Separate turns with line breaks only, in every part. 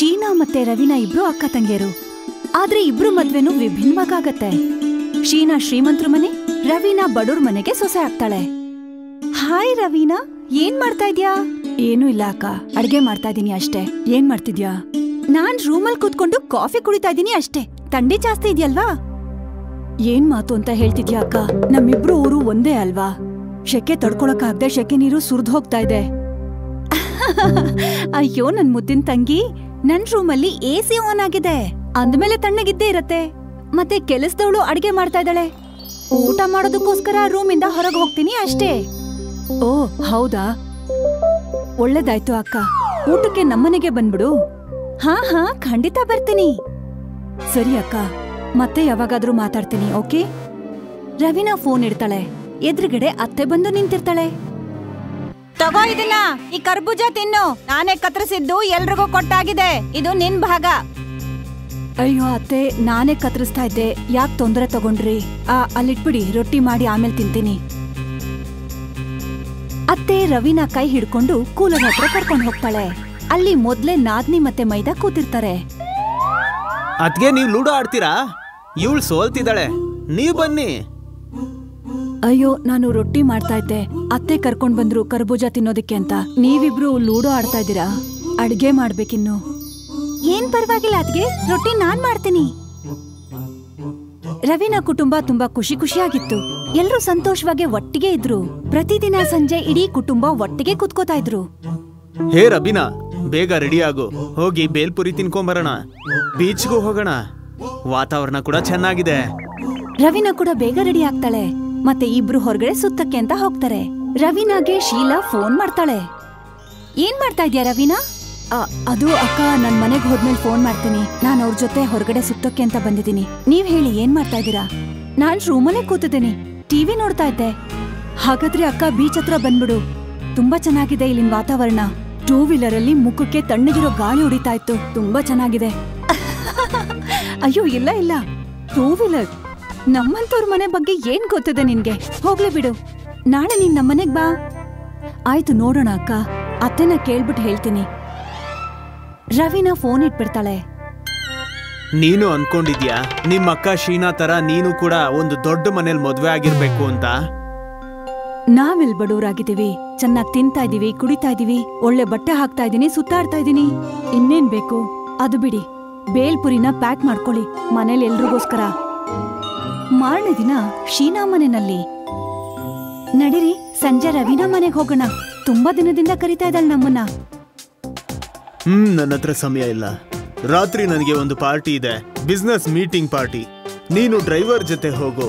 ಶೀನಾ ಮತ್ತೆ ರವೀನಾ ಇಬ್ರು ಅಕ್ಕ ತಂಗಿಯರು. ಆದ್ರೆ ಇಬ್ರು ಮದ್ವೆನೂ ವಿಭಿನ್ನವಾಗತ್ತೆ. ಶೀನಾ ಶ್ರೀಮಂತ್ರ ಮನೆ, ರವೀನಾ ಬಡೂರ್ ಮನೆಗೆ ಸೊಸೆ ಆಗ್ತಾಳೆ. ಹಾಯ್ ರವೀನಾ, ಏನ್ ಮಾಡ್ತಾ ಇದ್ಯಾ? ಏನೂ ಇಲ್ಲ ಅಕ್ಕ, ಅಡ್ಗೆ ಮಾಡ್ತಾ ಇದೀನಿ ಅಷ್ಟೇ. ಏನ್ ಮಾಡ್ತಿದ್ಯಾ? ನಾನ್ ರೂಮಲ್ ಕೂತ್ಕೊಂಡು ಕಾಫಿ ಕುಡಿತಾ ಇದೀನಿ ಅಷ್ಟೇ. ಥಂಡಿ ಜಾಸ್ತಿ ಇದೆಯಲ್ವಾ? ಏನ್ ಮಾತು ಅಂತ ಹೇಳ್ತಿದ್ಯಾ ಅಕ್ಕ? ನಮ್ಮಿಬ್ರು ಊರು ಒಂದೇ ಅಲ್ವಾ? ಶೆಕೆ ತಡ್ಕೊಳಕ್ಕಾಗ್ದೆ ಶೆಕೆ ನೀರು ಸುರ್ದ್ ಹೋಗ್ತಾ ಇದೆ. ಅಯ್ಯೋ ನನ್ ಮುದ್ದಿನ ತಂಗಿ, ನನ್ ರೂಮಲ್ಲಿ AC ಆನ್ ಆಗಿದೆ, ಅಂದ್ಮೇಲೆ ತಣ್ಣಗಿದ್ದೇ ಇರತ್ತೆ. ಮತ್ತೆ ಕೆಲಸದವಳು ಅಡ್ಗೆ ಮಾಡ್ತಾ ಇದ್ದಾಳೆ. ಊಟ ಮಾಡೋದಕ್ಕೋಸ್ಕರ ರೂಮಿಂದ ಹೊರಗೆ ಹೋಗ್ತೀನಿ ಅಷ್ಟೇ. ಓ ಹೌದಾ, ಒಳ್ಳೇದಾಯ್ತು ಅಕ್ಕ. ಊಟಕ್ಕೆ ನಮ್ಮನೆಗೆ ಬಂದ್ಬಿಡು. ಹಾ ಖಂಡಿತ ಬರ್ತೀನಿ. ಸರಿ ಅಕ್ಕ, ಮತ್ತೆ ಯಾವಾಗಾದ್ರೂ ಮಾತಾಡ್ತೀನಿ, ಓಕೆ? ರವೀನಾ ಫೋನ್ ಇಡ್ತಾಳೆ. ಎದುರುಗಡೆ ಅತ್ತೆ ಬಂದು ನಿಂತಿರ್ತಾಳೆ. ತಗೋ ಇದನ್ನ, ಈ ಕರ್ಬೂಜ ತಿನ್ನು. ನಾನೇ ಕತ್ತರಿಸಿದ್ದು ಎಲ್ರಿಗೂ ಕೊಟ್ಟಾಗಿದೆ. ಇದು ನಿನ್ ಭಾಗ. ಅಯ್ಯೋ ಅತ್ತೆ, ನಾನೇ ಕತ್ತರಿಸ್ತಾ ಇದ್ದೆ, ಯಾಕೆ ತೊಂದರೆ ತಗೊಂಡ್ರಿ? ಅಲ್ಲಿಟ್ಬಿಡಿ, ರೊಟ್ಟಿ ಮಾಡಿ ಆಮೇಲೆ ತಿಂತೀನಿ. ಅತ್ತೆ ರವೀನಾ ಕೈ ಹಿಡ್ಕೊಂಡು ಕೂಲರ್ ಹತ್ರ ಕರ್ಕೊಂಡು ಹೋಗ್ತಾಳೆ. ಅಲ್ಲಿ ಮೊದ್ಲೇ ನಾದ್ನಿ ಮತ್ತೆ ಮೈದಾ ಕೂತಿರ್ತಾರೆ.
ಅದ್ಗೆ ನೀವ್ ಲೂಡೋ ಆಡ್ತೀರಾ? ಇವಳು ಸೋಲ್ತಿದ್ದಾಳೆ, ನೀವ್ ಬನ್ನಿ.
ಅಯ್ಯೋ, ನಾನು ರೊಟ್ಟಿ ಮಾಡ್ತಾ ಇದ್ದೆ, ಅತ್ತೆ ಕರ್ಕೊಂಡ್ ಬಂದ್ರು ಕರ್ಬೂಜ ತಿನ್ನೋದಿಕ್ಕೆ ಅಂತ. ನೀವಿಬ್ರು ಲೂಡೋ ಆಡ್ತಾ ಇದ್ದೀರಾ? ಅಡ್ಗೆ ಮಾಡ್ಬೇಕಿನ್ನು. ಏನ್ ಪರವಾಗಿಲ್ಲ ಅದ್ಗೆ, ರೊಟ್ಟಿ ನಾನ್ ಮಾಡ್ತೀನಿ. ರವೀನಾ ಕುಟುಂಬ ತುಂಬಾ ಖುಷಿಯಾಗಿತ್ತು. ಎಲ್ರೂ ಸಂತೋಷವಾಗಿ ಒಟ್ಟಿಗೆ ಇದ್ರು. ಪ್ರತಿದಿನ ಸಂಜೆ ಇಡೀ ಕುಟುಂಬ ಒಟ್ಟಿಗೆ ಕುತ್ಕೋತಾ ಇದ್ರು.
ಹೇ ರಬೀನಾ, ಬೇಗ ರೆಡಿ ಆಗು, ಹೋಗಿ ಬೇಲ್ಪುರಿ ತಿನ್ಕೊಂಬರೋಣ. ಬೀಚ್ಗೂ ಹೋಗೋಣ, ವಾತಾವರಣ ಕೂಡ ಚೆನ್ನಾಗಿದೆ.
ರವೀನಾ ಕೂಡ ಬೇಗ ರೆಡಿ ಆಗ್ತಾಳೆ. ಮತ್ತೆ ಇಬ್ರು ಹೊರಗಡೆ ಸುತ್ತಕ್ಕೆ ಅಂತ ಹೋಗ್ತಾರೆ. ರವೀನಾಗೆ ಶೀಲಾ ಫೋನ್ ಮಾಡ್ತಾಳೆ. ಏನ್ ಮಾಡ್ತಾ ಇದ್ಯಾ ರವೀನಾ? ಅದು ಅಕ್ಕ, ನನ್ ಮನೆಗ್ ಹೋದ್ಮೇಲೆ ಫೋನ್ ಮಾಡ್ತೀನಿ. ನಾನ್ ಅವ್ರ ಜೊತೆ ಹೊರಗಡೆ ಸುತ್ತಕ್ಕೆ ಅಂತ ಬಂದಿದ್ದೀನಿ. ನೀವ್ ಹೇಳಿ, ಏನ್ ಮಾಡ್ತಾ ಇದ್ದೀರಾ? ನಾನ್ ರೂಮಲ್ಲೇ ಕೂತಿದ್ದೀನಿ, ಟಿವಿ ನೋಡ್ತಾ ಇದ್ದೆ. ಹಾಗಾದ್ರೆ ಅಕ್ಕ, ಬೀಚ್ ಹತ್ರ ಬಂದ್ಬಿಡು. ತುಂಬಾ ಚೆನ್ನಾಗಿದೆ ಇಲ್ಲಿನ ವಾತಾವರಣ. 2 ವೀಲರ್ ಅಲ್ಲಿ ಮುಖಕ್ಕೆ ತಣ್ಣಗಿರೋ ಗಾಳಿ ಹೊಡಿತಾ ಇತ್ತು. ತುಂಬಾ ಚೆನ್ನಾಗಿದೆ. ಅಯ್ಯೋ ಇಲ್ಲ, 2 ವೀಲರ್. ನಮ್ಮಂತವ್ರ ಮನೆ ಬಗ್ಗೆ ಏನ್ ಗೊತ್ತಿದೆ ನಿನ್ಗೆ? ಹೋಗ್ಲಿ ಬಿಡು, ನಾಳೆ ನೀನ್ ನಮ್ಮನೆಗ್ ಬಾ. ಆಯ್ತು, ನೋಡೋಣ ಅಕ್ಕ. ಅತ್ತೆನ ಕೇಳ್ಬಿಟ್ಟು ಹೇಳ್ತೀನಿ. ರವೀನಾ ಫೋನ್ ಇಟ್ಬಿಡ್ತಾಳೆ.
ನೀನು ಅನ್ಕೊಂಡಿದ್ಯಾ ನಿಮ್ಮ ಅಕ್ಕ ಶೀನಾ ತರ ನೀನು ಕೂಡ ಒಂದು ದೊಡ್ಡ ಮನೇಲಿ ಮದ್ವೆ ಆಗಿರ್ಬೇಕು ಅಂತ?
ನಾವೆಲ್ ಬಡವರಾಗಿದ್ದೀವಿ, ಚೆನ್ನಾಗ್ ತಿಂತಾ ಇದೀವಿ, ಕುಡಿತಾ ಇದೀವಿ, ಒಳ್ಳೆ ಬಟ್ಟೆ ಹಾಕ್ತಾ ಇದೀನಿ, ಸುತ್ತಾಡ್ತಾ ಇದೀನಿ. ಇನ್ನೇನ್ ಬೇಕು? ಅದು ಬಿಡಿ, ಬೇಲ್ಪುರಿನ ಪ್ಯಾಕ್ ಮಾಡ್ಕೊಳ್ಳಿ, ಮನೇಲಿ ಎಲ್ರಿಗೋಸ್ಕರ. ಮಾರನೇ ದಿನ ಶೀನಾ ಮನೆಯಲ್ಲಿ. ನಡಿರಿ, ಸಂಜೆ ರವೀನಾ ಮನೆಗ್ ಹೋಗೋಣ. ತುಂಬಾ ದಿನದಿಂದ ಕರಿತಾ ಇದ್ದಾಳೆ ನಮ್ಮನ್ನ.
ನನ್ನ ಹತ್ರ ಸಮಯ ಇಲ್ಲ. ರಾತ್ರಿ ನನಗೆ ಒಂದು ಪಾರ್ಟಿ ಇದೆ, ಬಿಸ್ನೆಸ್ ಮೀಟಿಂಗ್ ಪಾರ್ಟಿ. ನೀನು ಡ್ರೈವರ್ ಜೊತೆ ಹೋಗು.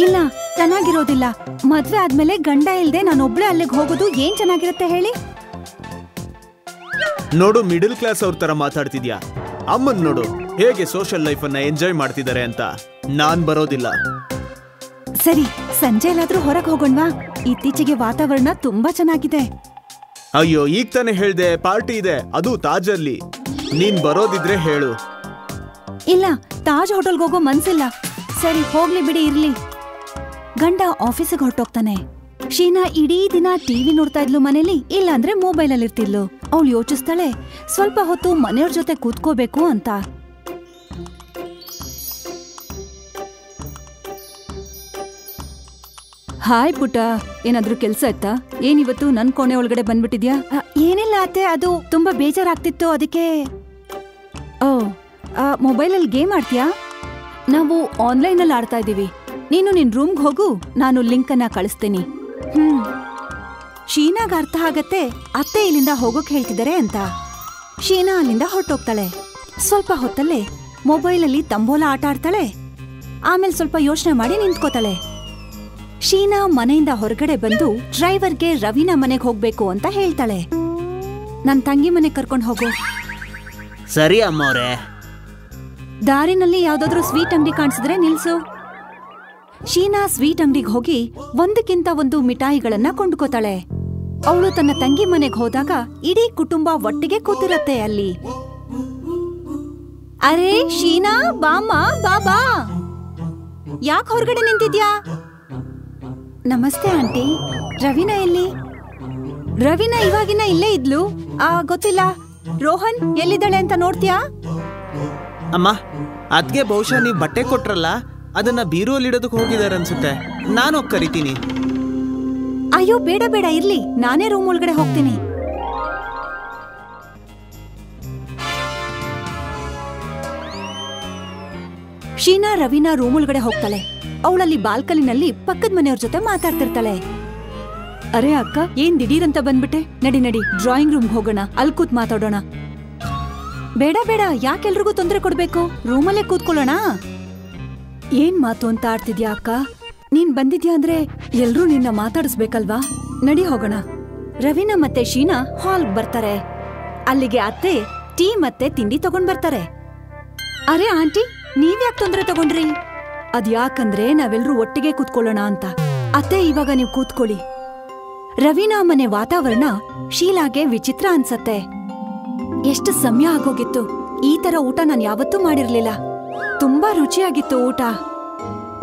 ಇಲ್ಲ, ಚೆನ್ನಾಗಿರೋದಿಲ್ಲ. ಮದ್ವೆ ಆದ್ಮೇಲೆ ಗಂಡ ಇಲ್ದೆ ನಾನೊಬ್ಳೆ ಅಲ್ಲಿಗೆ ಹೋಗೋದು ಏನ್ ಚೆನ್ನಾಗಿರುತ್ತೆ ಹೇಳಿ?
ನೋಡು, ಮಿಡಲ್ ಕ್ಲಾಸ್ ಅವ್ರ ತರ ಮಾತಾಡ್ತಿದ್ಯಾ. ಅಮ್ಮನ್ ನೋಡು, ಹೇಗೆ ಸೋಷಿಯಲ್ ಲೈಫ್ ಅನ್ನ ಎಂಜಾಯ್ ಮಾಡ್ತಿದ್ದಾರೆ ಅಂತ. ನಾನ್ ಬರೋದಿಲ್ಲ.
ಸರಿ, ಸಂಜೆ ಎಲ್ಲಾದ್ರೂ ಹೊರಗೆ ಹೋಗೋಣವಾ? ಇತ್ತೀಚೆಗೆ ವಾತಾವರಣ ತುಂಬಾ ಚೆನ್ನಾಗಿದೆ.
ಅಯ್ಯೋ, ಈಗ ತಾನೇ ಹೇಳ್ದೆ ಪಾರ್ಟಿ ಇದೆ, ಅದು ತಾಜಲ್ಲಿ. ನೀನ್ ಬರೋದಿದ್ರೆ ಹೇಳು.
ಇಲ್ಲ, ತಾಜ್ ಹೋಟೆಲ್ಗೆ ಹೋಗೋ ಮನ್ಸಿಲ್ಲ. ಸರಿ, ಹೋಗ್ಲಿ ಬಿಡಿ, ಇರ್ಲಿ. ಗಂಡ ಆಫೀಸಿಗೆ ಹೊರಟೋಗ್ತಾನೆ. ಶೀನಾ ಇಡೀ ದಿನ ಟಿವಿ ನೋಡ್ತಾ ಇದ್ಲು ಮನೇಲಿ, ಇಲ್ಲಾಂದ್ರೆ ಮೊಬೈಲ್ ಅಲ್ಲಿ ಇರ್ತಿದ್ಲು. ಅವಳು ಯೋಚಿಸ್ತಾಳೆ, ಸ್ವಲ್ಪ ಹೊತ್ತು ಮನೆಯವ್ರ ಜೊತೆ ಕೂತ್ಕೋಬೇಕು ಅಂತ. ಹಾಯ್ ಪುಟ್ಟ, ಏನಾದ್ರೂ ಕೆಲ್ಸ ಇತ್ತಾ? ಏನಿವತ್ತು ನನ್ ಕೋಣೆ ಒಳಗಡೆ ಬಂದ್ಬಿಟ್ಟಿದ್ಯಾ? ಏನಿಲ್ಲ ಅತ್ತೆ, ಅದು ತುಂಬಾ ಬೇಜಾರಾಗ್ತಿತ್ತು, ಅದಕ್ಕೆ. ಓ, ಮೊಬೈಲಲ್ಲಿ ಗೇಮ್ ಆಡ್ತೀಯಾ? ನಾವು ಆನ್ಲೈನ್ ಅಲ್ಲಿ ಆಡ್ತಾ ಇದೀವಿ. ನೀನು ನಿನ್ ರೂಮ್ಗೆ ಹೋಗು, ನಾನು ಲಿಂಕ್ ಅನ್ನ ಕಳಿಸ್ತೀನಿ. ಶೀನಾಗ ಅರ್ಥ ಆಗತ್ತೆ ಅತ್ತೆ ಇಲ್ಲಿಂದ ಹೋಗೋಕ್ ಹೇಳ್ತಿದ್ದಾರೆ ಅಂತ. ಶೀನಾ ಅಲ್ಲಿಂದ ಹೊರಟೋಗ್ತಾಳೆ. ಸ್ವಲ್ಪ ಹೊತ್ತಲ್ಲೇ ಮೊಬೈಲಲ್ಲಿ ತಂಬೋಲಾ ಆಟ ಆಡ್ತಾಳೆ. ಆಮೇಲೆ ಸ್ವಲ್ಪ ಯೋಚನೆ ಮಾಡಿ ನಿಂತ್ಕೋತಾಳೆ. ಶೀನಾ ಮನೆಯಿಂದ ಹೊರಗಡೆ ಬಂದು ಡ್ರೈವರ್ಗೆ ರವೀನಾ ಮನೆಗೆ ಹೋಗ್ಬೇಕು ಅಂತ ಹೇಳ್ತಾಳೆ. ನನ್ ತಂಗಿ ಮನೆಗೆ ಕರ್ಕೊಂಡು ಹೋಗು.
ಸರಿ ಅಮ್ಮವ್ರೆ.
ದಾರಿನಲ್ಲಿ ಯಾವ್ದಾದ್ರು ಸ್ವೀಟ್ ಅಂಗಡಿ ಕಾಣಿಸಿದ್ರೆ ನಿಲ್ಸು. ಶೀನಾ ಸ್ವೀಟ್ ಅಂಗಡಿಗೆ ಹೋಗಿ ಒಂದಕ್ಕಿಂತ ಒಂದು ಮಿಠಾಯಿಗಳನ್ನ ಕೊಂಡ್ಕೋತಾಳೆ. ಅವಳು ತನ್ನ ತಂಗಿ ಮನೆಗೆ ಹೋದಾಗ ಇಡೀ ಕುಟುಂಬ ಒಟ್ಟಿಗೆ ಕೂತಿರತ್ತೆ ಅಲ್ಲಿ. ಅರೆ ಶೀನಾ, ಬಾಮ್ಮ, ಬಾಬಾ, ಯಾಕೆ ಹೊರಗಡೆ ನಿಂತಿದ್ಯಾ? ನಮಸ್ತೆ ಆಂಟಿ. ರವೀನಾ ಎಲ್ಲಿ? ರವೀನಾ ಇವಾಗಿನ ಇಲ್ಲೇ ಇದ್ಲು. ಗೊತ್ತಿಲ್ಲ, ರೋಹನ್ ಎಲ್ಲಿದ್ದಾಳೆ ಅಂತ ನೋಡ್ತೀಯಾ?
ಅಮ್ಮ, ಅದ್ಗೆ ಬಹುಶಃ ನೀವು ಬಟ್ಟೆ ಕೊಟ್ರಲ್ಲ, ಅದನ್ನ ಬೀರುವಲ್ಲಿಡೋದಕ್ಕೆ ಹೋಗಿದಾರೆ ಅನ್ಸುತ್ತೆ. ನಾನು ಹೋಗಿ ಕರಿತೀನಿ.
ಅಯ್ಯೋ ಬೇಡ ಬೇಡ, ಇರ್ಲಿ, ನಾನೇ ರೂಮ್ ಒಳಗಡೆ ಹೋಗ್ತೀನಿ. ಶೀನಾ ರವಿನಾ ರೂಮ್ ಒಳಗಡೆ ಹೋಗ್ತಾಳೆ. ಅವಳಲ್ಲಿ ಬಾಲ್ಕನಿನಲ್ಲಿ ಪಕ್ಕದ ಮನೆಯವ್ರ ಜೊತೆ ಮಾತಾಡ್ತಿರ್ತಾಳೆ. ಅರೆ ಅಕ್ಕ, ಏನ್ ದಿಢೀರಂತ ಬಂದ್ಬಿಟ್ಟೆ? ನಡಿ ನಡಿ, ಡ್ರಾಯಿಂಗ್ ರೂಮ್ಗೆ ಹೋಗೋಣ, ಅಲ್ಲಿ ಕೂತ್ ಮಾತಾಡೋಣ. ಬೇಡ ಬೇಡ, ಯಾಕೆಲ್ರಿಗೂ ತೊಂದರೆ ಕೊಡ್ಬೇಕು? ರೂಮಲ್ಲೇ ಕೂತ್ಕೊಳ್ಳೋಣ. ಏನ್ ಮಾತು ಅಂತ ಆಡ್ತಿದ್ಯಾ ಅಕ್ಕ? ನೀನ್ ಬಂದಿದ್ಯಾ ಅಂದ್ರೆ ಎಲ್ರೂ ನಿನ್ನ ಮಾತಾಡಿಸ್ಬೇಕಲ್ವಾ? ನಡಿ ಹೋಗೋಣ. ರವಿನಾ ಮತ್ತೆ ಶೀನಾ ಹಾಲ್ ಬರ್ತಾರೆ. ಅಲ್ಲಿಗೆ ಅತ್ತೆ ಟೀ ಮತ್ತೆ ತಿಂಡಿ ತಗೊಂಡ್ ಬರ್ತಾರೆ. ಅರೆ ಆಂಟಿ, ನೀವ್ಯಾಕೆ ತೊಂದರೆ ತಗೊಂಡ್ರಿ? ಅದ್ಯಾಕಂದ್ರೆ ನಾವೆಲ್ರೂ ಒಟ್ಟಿಗೆ ಕೂತ್ಕೊಳ್ಳೋಣ ಅಂತ. ಅತ್ತೆ, ಇವಾಗ ನೀವು ಕೂತ್ಕೊಳ್ಳಿ. ರವಿನಾ ಮನೆ ವಾತಾವರಣ ಶೀಲಾಗೆ ವಿಚಿತ್ರ ಅನ್ಸತ್ತೆ. ಎಷ್ಟು ಸಮಯ ಆಗೋಗಿತ್ತು. ಈ ತರ ಊಟ ನಾನು ಯಾವತ್ತೂ ಮಾಡಿರ್ಲಿಲ್ಲ. ತುಂಬಾ ರುಚಿಯಾಗಿತ್ತು ಊಟ.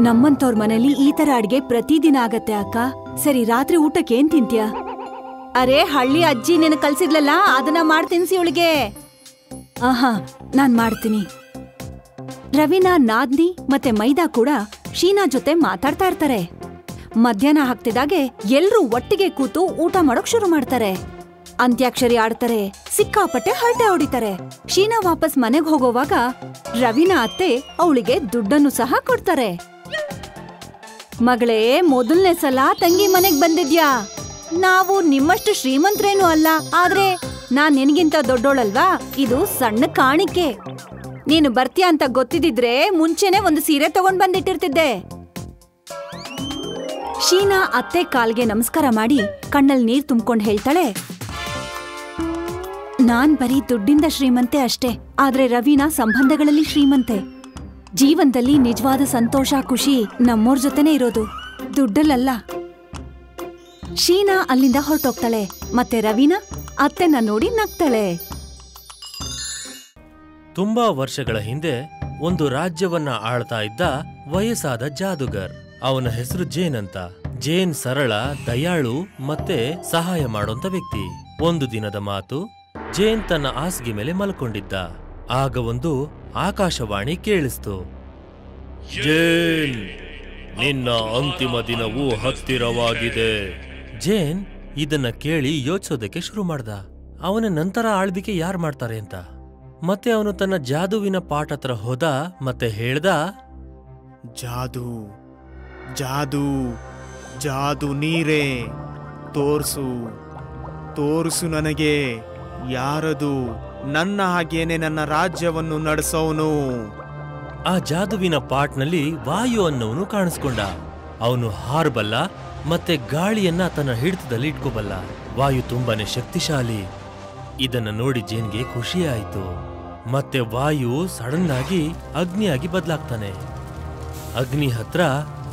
ನಮ್ಮಂತವ್ರ ಮನೇಲಿ ಈ ತರ ಅಡ್ಗೆ ಪ್ರತಿದಿನ ಆಗತ್ತೆ ಅಕ್ಕ. ಸರಿ, ರಾತ್ರಿ ಊಟಕ್ಕೆ ಏನ್ ತಿಂತ್ಯಾ? ಅರೆ, ಹಳ್ಳಿ ಅಜ್ಜಿ ನೆನ ಕಲ್ಸಿದ್ಲಲ್ಲ, ಅದನ್ನ ಮಾಡ್ತಿನ್ಸಿ ಅವಳಿಗೆ. ಆಹಾ, ನಾನ್ ಮಾಡ್ತೀನಿ. ರವಿನಾ, ನಾದ್ನಿ ಮತ್ತೆ ಮೈದಾ ಕೂಡ ಶೀನಾ ಜೊತೆ ಮಾತಾಡ್ತಾ ಇರ್ತಾರೆ. ಮಧ್ಯಾಹ್ನ ಆಗ್ತಿದಾಗೆ ಎಲ್ರೂ ಒಟ್ಟಿಗೆ ಕೂತು ಊಟ ಮಾಡೋಕ್ ಶುರು ಮಾಡ್ತಾರೆ. ಅಂತ್ಯಾಕ್ಷರಿ ಆಡ್ತಾರೆ, ಸಿಕ್ಕಾಪಟ್ಟೆ ಹರಟೆ ಹೊಡಿತಾರೆ. ಶೀನಾ ವಾಪಸ್ ಮನೆಗ್ ಹೋಗೋವಾಗ ರವಿನಾ ಅತ್ತೆ ಅವಳಿಗೆ ದುಡ್ಡನ್ನು ಸಹ ಕೊಡ್ತಾರೆ. ಮಗಳೇ, ಮೊದಲನೇ ಸಲ ತಂಗಿ ಮನೆಗ್ ಬಂದಿದ್ಯಾ. ನಾವು ನಿಮ್ಮಷ್ಟು ಶ್ರೀಮಂತರೇನು ಅಲ್ಲ, ಆದ್ರೆ ನಾನ್ ನಿನಗಿಂತ ದೊಡ್ಡೋಳಲ್ವಾ. ಇದು ಸಣ್ಣ ಕಾಣಿಕೆ. ನೀನು ಬರ್ತೀಯ ಅಂತ ಗೊತ್ತಿದ್ರೆ ಮುಂಚೆನೆ ಒಂದು ಸೀರೆ ತಗೊಂಡ್ ಬಂದಿಟ್ಟಿರ್ತಿದ್ದೆ. ಶೀನಾ ಅತ್ತೆ ಕಾಲ್ಗೆ ನಮಸ್ಕಾರ ಮಾಡಿ ಕಣ್ಣಲ್ಲಿ ನೀರ್ ತುಂಬ್ಕೊಂಡ್ ಹೇಳ್ತಾಳೆ, ನಾನ್ ಬರೀ ದುಡ್ಡಿಂದ ಶ್ರೀಮಂತೆ ಅಷ್ಟೇ, ಆದ್ರೆ ರವಿನಾ ಸಂಬಂಧಗಳಲ್ಲಿ ಶ್ರೀಮಂತೆ. ಜೀವನದಲ್ಲಿ ನಿಜವಾದ ಸಂತೋಷ, ಖುಷಿ ನಮ್ಮೋರ್ ಜೊತೆನೇ ಇರೋದು, ದುಡ್ಡಲ್ಲ. ಶೀನಾ ಅಲ್ಲಿಂದ ಹೊರಟೋಗ್ತಾಳೆ. ಮತ್ತೆ ರವಿನಾ ಅತ್ತೆನ ನೋಡಿ ನಗ್ತಾಳೆ.
ತುಂಬಾ ವರ್ಷಗಳ ಹಿಂದೆ ಒಂದು ರಾಜ್ಯವನ್ನ ಆಳ್ತಾ ಇದ್ದ ವಯಸ್ಸಾದ ಜಾದುಗರ್. ಅವನ ಹೆಸರು ಜೇನ್ ಅಂತ. ಜೇನ್ ಸರಳ, ದಯಾಳು ಮತ್ತೆ ಸಹಾಯ ಮಾಡೋಂತ ವ್ಯಕ್ತಿ. ಒಂದು ದಿನದ ಮಾತು, ಜೇನ್ ತನ್ನ ಹಾಸಿಗೆ ಮೇಲೆ ಮಲ್ಕೊಂಡಿದ್ದ. ಆಗ ಒಂದು ಆಕಾಶವಾಣಿ ಕೇಳಿಸ್ತು. ಜೇನ್, ನಿನ್ನ ಅಂತಿಮ ದಿನವೂ ಹತ್ತಿರವಾಗಿದೆ. ಜೇನ್ ಇದನ್ನ ಕೇಳಿ ಯೋಚಿಸೋದಕ್ಕೆ ಶುರು ಮಾಡ್ದ. ಅವನ ನಂತರ ಆಳ್ವಿಕೆ ಯಾರು ಮಾಡ್ತಾರೆ ಅಂತ. ಮತ್ತೆ ಅವನು ತನ್ನ ಜಾದುವಿನ ಪಾಠ ಹತ್ರ ಹೋದ ಮತ್ತೆ ಹೇಳ್ದ,
ಜಾದು ಜಾದು ಜಾದು ನೀರೇ, ತೋರ್ಸು ತೋರ್ಸು ನನಗೆ ಯಾರದು ನನ್ನ ಹಾಗೇನೆ ನನ್ನ ರಾಜ್ಯವನ್ನು ನಡೆಸೋನು.
ಆ ಜಾದುವಿನ ಪಾಟ್ನಲ್ಲಿ ವಾಯು ಅನ್ನೋನು ಕಾಣಿಸ್ಕೊಂಡ. ಅವನು ಹಾರಬಲ್ಲ ಮತ್ತೆ ಗಾಳಿಯನ್ನ ತನ್ನ ಹಿಡಿತದಲ್ಲಿ ಇಟ್ಕೋಬಲ್ಲ. ವಾಯು ತುಂಬಾನೇ ಶಕ್ತಿಶಾಲಿ. ಇದನ್ನ ನೋಡಿ ಜೇನ್ಗೆ ಖುಷಿ ಆಯ್ತು. ಮತ್ತೆ ವಾಯು ಸಡನ್ ಆಗಿ ಅಗ್ನಿಯಾಗಿ ಬದಲಾಗ್ತಾನೆ. ಅಗ್ನಿ ಹತ್ರ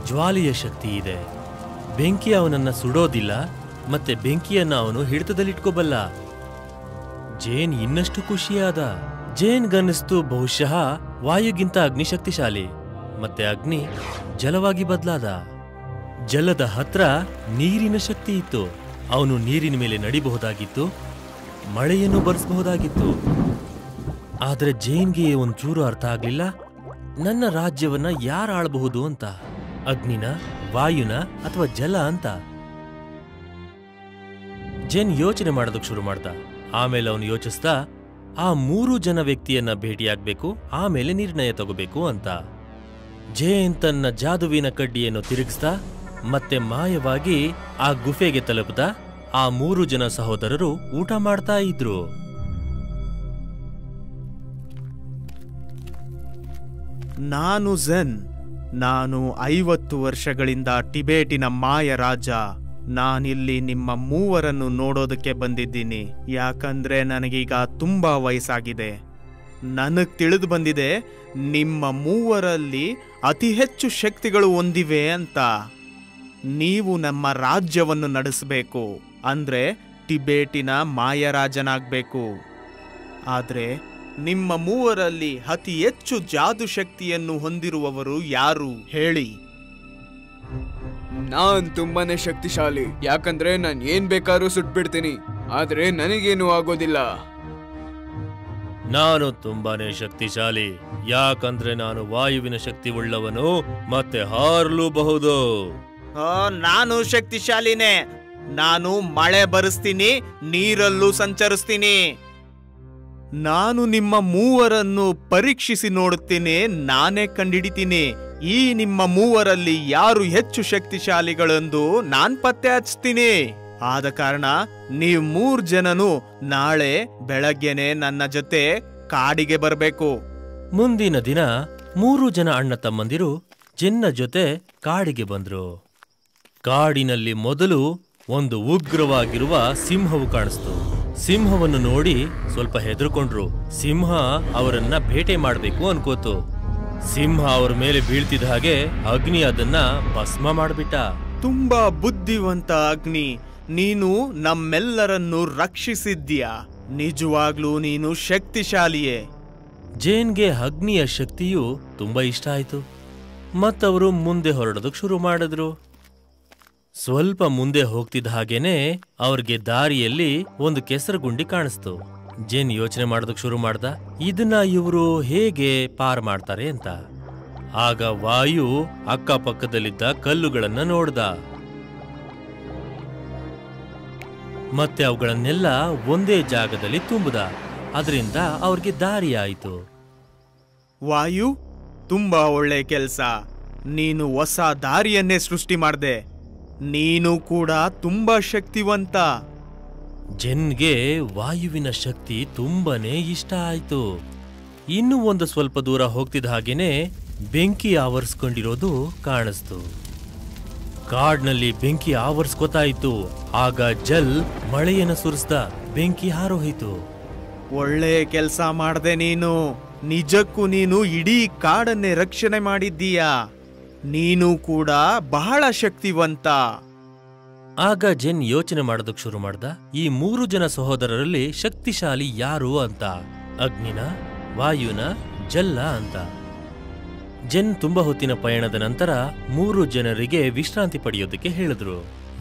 ಜ್ವಾಲೆಯ ಶಕ್ತಿ ಇದೆ. ಬೆಂಕಿ ಅವನನ್ನ ಸುಡೋದಿಲ್ಲ ಮತ್ತೆ ಬೆಂಕಿಯನ್ನ ಅವನು ಹಿಡಿತದಲ್ಲಿಟ್ಕೋಬಲ್ಲ. ಜೇನ್ ಇನ್ನಷ್ಟು ಖುಷಿಯಾದ. ಜೇನ್ಗನ್ನಿಸ್ತು ಬಹುಶಃ ವಾಯುಗಿಂತ ಅಗ್ನಿ ಶಕ್ತಿಶಾಲಿ. ಮತ್ತೆ ಅಗ್ನಿ ಜಲವಾಗಿ ಬದಲಾದ. ಜಲದ ಹತ್ರ ನೀರಿನ ಶಕ್ತಿ ಇತ್ತು. ಅವನು ನೀರಿನ ಮೇಲೆ ನಡಿಬಹುದಾಗಿತ್ತು, ಮಳೆಯನ್ನು ಬರೆಸಬಹುದಾಗಿತ್ತು. ಆದ್ರೆ ಜೇನ್ಗೆ ಒಂಚೂರು ಅರ್ಥ ಆಗ್ಲಿಲ್ಲ, ನನ್ನ ರಾಜ್ಯವನ್ನ ಯಾರು ಆಳಬಹುದು ಅಂತ. ಅಗ್ನಿನ, ವಾಯುನ ಅಥವಾ ಜಲ ಅಂತ. ಜೇನ್ ಯೋಚನೆ ಮಾಡೋದಕ್ಕೆ ಶುರು ಮಾಡ್ದ. ಆಮೇಲೆ ಅವನು ಯೋಚಿಸ್ತಾ, ಆ 3 ಜನ ವ್ಯಕ್ತಿಯನ್ನ ಭೇಟಿಯಾಗ್ಬೇಕು, ಆಮೇಲೆ ನಿರ್ಣಯ ತಗೋಬೇಕು ಅಂತ. ಜೇನ್ ತನ್ನ ಜಾದುವಿನ ಕಡ್ಡಿಯನ್ನು ತಿರುಗಿಸ್ದ ಮತ್ತೆ ಮಾಯವಾಗಿ ಆ ಗುಫೆಗೆ ತಲುಪದ. ಆ 3 ಜನ ಸಹೋದರರು ಊಟ ಮಾಡ್ತಾ ಇದ್ರು.
ನಾನು ಝೆನ್. ನಾನು 50 ವರ್ಷಗಳಿಂದ ಟಿಬೇಟಿನ ಮಾಯ ರಾಜ. ನಾನಿಲ್ಲಿ ನಿಮ್ಮ 3ರನ್ನು ನೋಡೋದಕ್ಕೆ ಬಂದಿದ್ದೀನಿ. ಯಾಕಂದ್ರೆ ನನಗೀಗ ತುಂಬಾ ವಯಸ್ಸಾಗಿದೆ. ನನಗ್ ತಿಳಿದು ಬಂದಿದೆ ನಿಮ್ಮ 3ರಲ್ಲಿ ಅತಿ ಹೆಚ್ಚು ಶಕ್ತಿಗಳು ಹೊಂದಿವೆ ಅಂತ. ನೀವು ನಮ್ಮ ರಾಜ್ಯವನ್ನು ನಡೆಸಬೇಕು, ಅಂದ್ರೆ ಟಿಬೇಟಿನ ಮಾಯರಾಜನಾಗಬೇಕು. ಆದ್ರೆ ನಿಮ್ಮ 3ರಲ್ಲಿ ಅತಿ ಹೆಚ್ಚು ಜಾದು ಶಕ್ತಿಯನ್ನು ಹೊಂದಿರುವವರು ಯಾರು ಹೇಳಿ?
ನಾನ್ ತುಂಬಾನೇ ಶಕ್ತಿಶಾಲಿ. ಯಾಕಂದ್ರೆ ನಾನ್ ಏನ್ ಬೇಕಾದ್ರೂ ಸುಟ್ಬಿಡ್ತೀನಿ, ಆದ್ರೆ ನನಗೇನು ಆಗೋದಿಲ್ಲ.
ನಾನು ತುಂಬಾನೇ ಶಕ್ತಿಶಾಲಿ, ಯಾಕಂದ್ರೆ ನಾನು ವಾಯುವಿನ ಶಕ್ತಿ ಉಳ್ಳವನು ಮತ್ತೆ ಹಾರಲೂಬಹುದು.
ನಾನು ಶಕ್ತಿಶಾಲಿನೇ. ನಾನು ಮಳೆ ಬರಿಸ್ತೀನಿ, ನೀರಲ್ಲೂ ಸಂಚರಿಸ್ತೀನಿ. ನಾನು ನಿಮ್ಮ ಮೂವರನ್ನು ಪರೀಕ್ಷಿಸಿ ನೋಡುತ್ತೇನೆ, ನಾನೇ ಕಂಡಿಡಿತೀನಿ ಈ ನಿಮ್ಮ ಮೂವರಲ್ಲಿ ಯಾರು ಹೆಚ್ಚು ಶಕ್ತಿಶಾಲಿಗಳೆಂದು ನಾನ್ ಪತ್ತೆ ಹಚ್ತೀನಿ. ಆದ ಕಾರಣ ನೀವು 3 ಜನನು ನಾಳೆ ಬೆಳಗ್ಗೆನೆ ನನ್ನ ಜೊತೆ ಕಾಡಿಗೆ ಬರಬೇಕು.
ಮುಂದಿನ ದಿನ 3 ಜನ ಅಣ್ಣ ತಮ್ಮಂದಿರು ಜೆನ್ನ ಜೊತೆ ಕಾಡಿಗೆ ಬಂದ್ರು. ಕಾಡಿನಲ್ಲಿ ಮೊದಲು ಒಂದು ಉಗ್ರವಾಗಿರುವ ಸಿಂಹವು ಕಾಣಿಸ್ತು. ಸಿಂಹವನ್ನು ನೋಡಿ ಸ್ವಲ್ಪ ಹೆದರ್ಕೊಂಡ್ರು. ಸಿಂಹ ಅವರನ್ನ ಬೇಟೆ ಮಾಡಬೇಕು ಅನ್ಕೋತು. ಸಿಂಹ ಅವರ ಮೇಲೆ ಬೀಳ್ತಿದ್ದ ಹಾಗೆ ಅಗ್ನಿ ಅದನ್ನ ಭಸ್ಮ ಮಾಡ್ಬಿಟ್ಟ.
ತುಂಬಾ ಬುದ್ಧಿವಂತ ಅಗ್ನಿ, ನೀನು ನಮ್ಮೆಲ್ಲರನ್ನು ರಕ್ಷಿಸಿದ್ಯಾ. ನಿಜವಾಗ್ಲೂ ನೀನು ಶಕ್ತಿಶಾಲಿಯೇ.
ಜೇನ್ಗೆ ಅಗ್ನಿಯ ಶಕ್ತಿಯು ತುಂಬಾ ಇಷ್ಟ ಆಯ್ತು. ಮತ್ತವರು ಮುಂದೆ ಹೊರಡೋದಕ್ಕೆ ಶುರು ಮಾಡಿದ್ರು. ಸ್ವಲ್ಪ ಮುಂದೆ ಹೋಗ್ತಿದ್ದ ಹಾಗೇನೆ ಅವ್ರಿಗೆ ದಾರಿಯಲ್ಲಿ ಒಂದು ಕೆಸರುಗುಂಡಿ ಕಾಣಿಸ್ತು. ಜೇನ್ ಯೋಚನೆ ಮಾಡೋದಕ್ಕೆ ಶುರು ಮಾಡ್ದ, ಇದನ್ನ ಇವರು ಹೇಗೆ ಪಾರ್ ಮಾಡ್ತಾರೆ ಅಂತ. ಆಗ ವಾಯು ಅಕ್ಕಪಕ್ಕದಲ್ಲಿದ್ದ ಕಲ್ಲುಗಳನ್ನ ನೋಡ್ದ. ಮತ್ತೆ ಅವುಗಳನ್ನೆಲ್ಲ ಒಂದೇ ಜಾಗದಲ್ಲಿ ತುಂಬುದ. ಅದರಿಂದ ಅವ್ರಿಗೆ ದಾರಿ ಆಯಿತು.
ವಾಯು, ತುಂಬಾ ಒಳ್ಳೆ ಕೆಲ್ಸ. ನೀನು ಹೊಸ ದಾರಿಯನ್ನೇ ಸೃಷ್ಟಿ ಮಾಡ್ದೆ. ನೀನು ಕೂಡ ತುಂಬಾ ಶಕ್ತಿವಂತ.
ಜೆನ್ಗೆ ವಾಯುವಿನ ಶಕ್ತಿ ತುಂಬಾನೇ ಇಷ್ಟ ಆಯ್ತು. ಇನ್ನೂ ಒಂದು ಸ್ವಲ್ಪ ದೂರ ಹೋಗ್ತಿದ್ದ ಹಾಗೇನೆ ಬೆಂಕಿ ಆವರಿಸ್ಕೊಂಡಿರೋದು ಕಾಣಿಸ್ತು. ಕಾಡ್ನಲ್ಲಿ ಬೆಂಕಿ ಆವರಿಸ್ಕೊತಾಯಿತು. ಆಗ ಜಲ್ ಮಳೆಯನ್ನು ಸುರಿಸ್ದ. ಬೆಂಕಿ ಹಾರೋಯಿತು.
ಒಳ್ಳೆ ಕೆಲ್ಸ ಮಾಡ್ದೆ ನೀನು. ನಿಜಕ್ಕೂ ನೀನು ಇಡೀ ಕಾಡನ್ನೇ ರಕ್ಷಣೆ ಮಾಡಿದ್ದೀಯಾ. ನೀನು ಕೂಡ ಬಹಳ ಶಕ್ತಿವಂತ.
ಆಗ ಜೆನ್ ಯೋಚನೆ ಮಾಡೋದಕ್ಕೆ ಶುರು ಮಾಡ್ದ, ಈ 3 ಜನ ಸಹೋದರರಲ್ಲಿ ಶಕ್ತಿಶಾಲಿ ಯಾರು ಅಂತ. ಅಗ್ನಿನ, ವಾಯುನ, ಜಲ್ಲ ಅಂತ. ಜೆನ್ ತುಂಬಾ ಹೊತ್ತಿನ ಪಯಣದ ನಂತರ 3 ಜನರಿಗೆ ವಿಶ್ರಾಂತಿ ಪಡೆಯೋದಕ್ಕೆ ಹೇಳಿದ್ರು.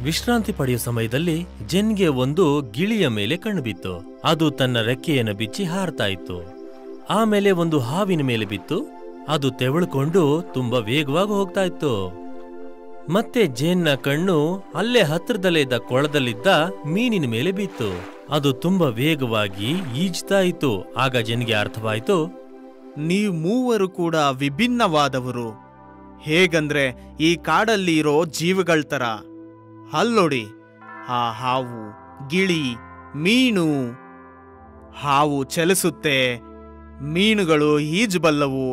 ವಿಶ್ರಾಂತಿ ಪಡೆಯೋ ಸಮಯದಲ್ಲಿ ಜೆನ್ಗೆ ಒಂದು ಗಿಳಿಯ ಮೇಲೆ ಕಣ್ಣು ಬಿತ್ತು. ಅದು ತನ್ನ ರೆಕ್ಕೆಯನ್ನು ಬಿಚ್ಚಿ ಹಾರ್ತಾ ಇತ್ತು. ಆಮೇಲೆ ಒಂದು ಹಾವಿನ ಮೇಲೆ ಬಿತ್ತು. ಅದು ತೆವಳ್ಕೊಂಡು ತುಂಬಾ ವೇಗವಾಗಿ ಹೋಗ್ತಾ ಇತ್ತು. ಮತ್ತೆ ಜೇನ್ನ ಕಣ್ಣು ಅಲ್ಲೇ ಹತ್ರದಲ್ಲೇ ಇದ್ದ ಕೊಳದಲ್ಲಿದ್ದ ಮೀನಿನ ಮೇಲೆ ಬಿತ್ತು. ಅದು ತುಂಬಾ ವೇಗವಾಗಿ ಈಜ್ತಾ ಇತ್ತು. ಆಗ ಜೇನ್ಗೆ ಅರ್ಥವಾಯ್ತು,
ನೀವು 3 ಕೂಡ ವಿಭಿನ್ನವಾದವರು. ಹೇಗಂದ್ರೆ ಈ ಕಾಡಲ್ಲಿ ಇರೋ ಜೀವಿಗಳ ತರ. ಅಲ್ಲೋಡಿ, ಆ ಹಾವು, ಗಿಳಿ, ಮೀನು. ಹಾವು ಚಲಿಸುತ್ತೆ, ಮೀನುಗಳು ಈಜಬಲ್ಲವು,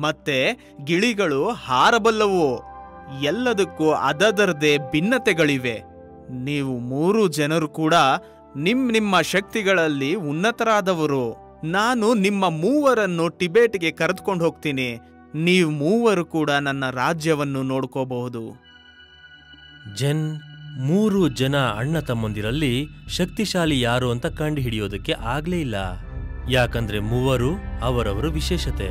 ಮತ್ತೆ ಗಿಳಿಗಳು ಹಾರಬಲ್ಲವು. ಎಲ್ಲದಕ್ಕೂ ಅದರದೇ ಭಿನ್ನತೆಗಳಿವೆ. ನೀವು 3 ಜನರು ಕೂಡ ನಿಮ್ಮ ಶಕ್ತಿಗಳಲ್ಲಿ ಉನ್ನತರಾದವರು. ನಾನು ನಿಮ್ಮ 3ರನ್ನು ಟಿಬೇಟ್ಗೆ ಕರೆದುಕೊಂಡು ಹೋಗ್ತೀನಿ. ನೀವು 3 ಕೂಡ ನನ್ನ ರಾಜ್ಯವನ್ನು ನೋಡ್ಕೋಬಹುದು.
ಜೆನ್ 3 ಜನ ಅಣ್ಣ ತಮ್ಮಂದಿರಲ್ಲಿ ಶಕ್ತಿಶಾಲಿ ಯಾರು ಅಂತ ಕಂಡು ಹಿಡಿಯೋದಕ್ಕೆ ಆಗ್ಲೇ ಇಲ್ಲ. ಯಾಕಂದ್ರೆ 3 ಅವರವರ ವಿಶೇಷತೆ.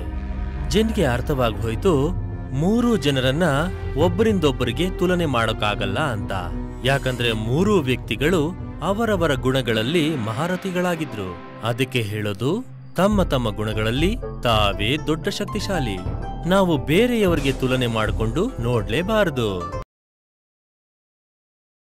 ಜೆನ್ಗೆ ಅರ್ಥವಾಗಿ ಹೋಯ್ತು, 3 ಜನರನ್ನ ಒಬ್ಬರಿಂದೊಬ್ಬರಿಗೆ ತುಲನೆ ಮಾಡೋಕ್ಕಾಗಲ್ಲ ಅಂತ. ಯಾಕಂದ್ರೆ 3 ವ್ಯಕ್ತಿಗಳು ಅವರವರ ಗುಣಗಳಲ್ಲಿ ಮಹಾರಥಿಗಳಾಗಿದ್ರು. ಅದಕ್ಕೆ ಹೇಳೋದು, ತಮ್ಮ ತಮ್ಮ ಗುಣಗಳಲ್ಲಿ ತಾವೇ ದೊಡ್ಡ ಶಕ್ತಿಶಾಲಿ. ನಾವು ಬೇರೆಯವರಿಗೆ ತುಲನೆ ಮಾಡಿಕೊಂಡು ನೋಡ್ಲೇಬಾರದು.